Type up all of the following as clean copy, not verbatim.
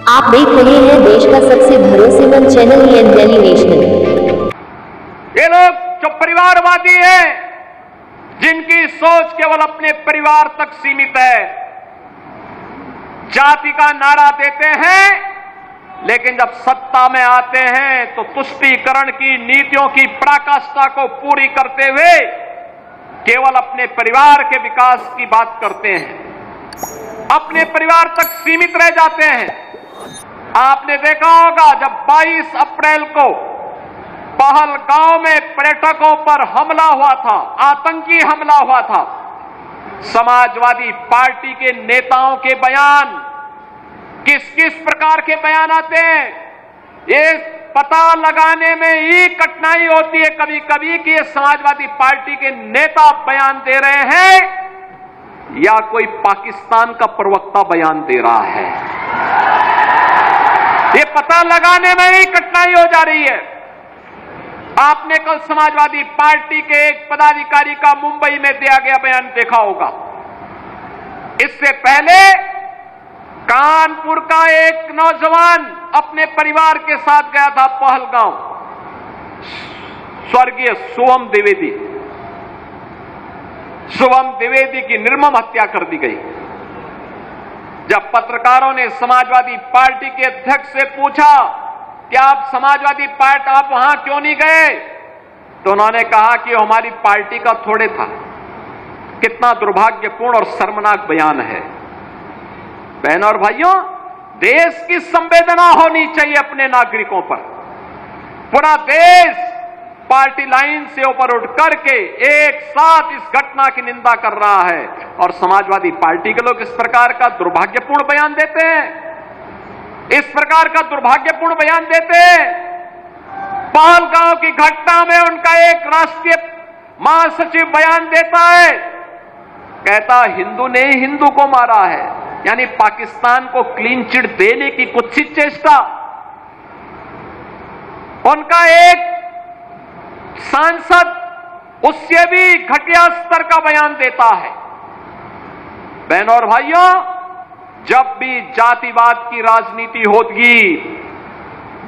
आप देख रहे हैं देश का सबसे भरोसेमंद चैनल दिल्ली नेशनल। ये लोग जो परिवारवादी हैं, जिनकी सोच केवल अपने परिवार तक सीमित है, जाति का नारा देते हैं, लेकिन जब सत्ता में आते हैं तो तुष्टीकरण की नीतियों की पराकाष्ठा को पूरी करते हुए केवल अपने परिवार के विकास की बात करते हैं, अपने परिवार तक सीमित रह जाते हैं। आपने देखा होगा जब 22 अप्रैल को पहलगांव में पर्यटकों पर हमला हुआ था, आतंकी हमला हुआ था, समाजवादी पार्टी के नेताओं के बयान किस किस प्रकार के बयान आते हैं, ये पता लगाने में ही कठिनाई होती है कभी कभी कि ये समाजवादी पार्टी के नेता बयान दे रहे हैं या कोई पाकिस्तान का प्रवक्ता बयान दे रहा है। ये पता लगाने में ही कठिनाई हो जा रही है। आपने कल समाजवादी पार्टी के एक पदाधिकारी का मुंबई में दिया गया बयान देखा होगा। इससे पहले कानपुर का एक नौजवान अपने परिवार के साथ गया था पहलगांव, स्वर्गीय शुभम द्विवेदी की निर्मम हत्या कर दी गई। जब पत्रकारों ने समाजवादी पार्टी के अध्यक्ष से पूछा कि आप समाजवादी पार्टी आप वहां क्यों नहीं गए, तो उन्होंने कहा कि हमारी पार्टी का थोड़े था। कितना दुर्भाग्यपूर्ण और शर्मनाक बयान है। बहनों और भाइयों, देश की संवेदना होनी चाहिए अपने नागरिकों पर। पूरा देश पार्टी लाइन से ऊपर उठ करके एक साथ इस घटना की निंदा कर रहा है और समाजवादी पार्टी के लोग इस प्रकार का दुर्भाग्यपूर्ण बयान देते हैं, इस प्रकार का दुर्भाग्यपूर्ण बयान देते हैं। पहलगांव की घटना में उनका एक राष्ट्रीय महासचिव बयान देता है, कहता हिंदू ने हिंदू को मारा है, यानी पाकिस्तान को क्लीन चिट देने की कुत्सित चेष्टा। उनका एक सांसद उससे भी घटिया स्तर का बयान देता है। बहनों और भाइयों, जब भी जातिवाद की राजनीति होगी,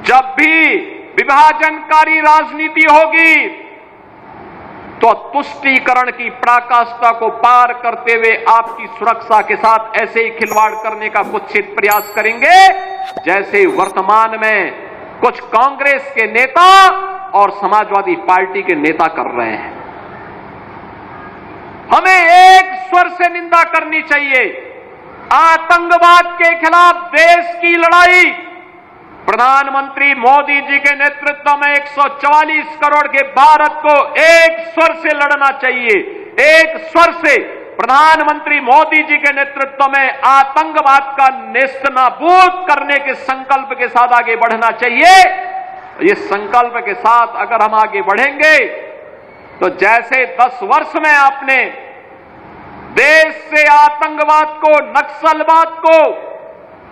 जब भी विभाजनकारी राजनीति होगी, तो तुष्टीकरण की पराकाष्ठा को पार करते हुए आपकी सुरक्षा के साथ ऐसे ही खिलवाड़ करने का कुत्सित प्रयास करेंगे जैसे वर्तमान में कुछ कांग्रेस के नेता और समाजवादी पार्टी के नेता कर रहे हैं। हमें एक स्वर से निंदा करनी चाहिए। आतंकवाद के खिलाफ देश की लड़ाई प्रधानमंत्री मोदी जी के नेतृत्व में 144 करोड़ के भारत को एक स्वर से लड़ना चाहिए। एक स्वर से प्रधानमंत्री मोदी जी के नेतृत्व में आतंकवाद का नेस्तनाबूद करने के संकल्प के साथ आगे बढ़ना चाहिए। ये संकल्प के साथ अगर हम आगे बढ़ेंगे तो जैसे 10 वर्ष में आपने देश से आतंकवाद को, नक्सलवाद को,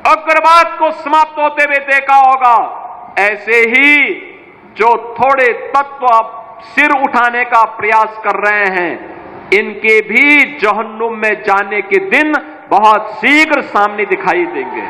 उग्रवाद को समाप्त होते हुए देखा होगा, ऐसे ही जो थोड़े तत्व सिर उठाने का प्रयास कर रहे हैं, इनके भी जहन्नुम में जाने के दिन बहुत शीघ्र सामने दिखाई देंगे।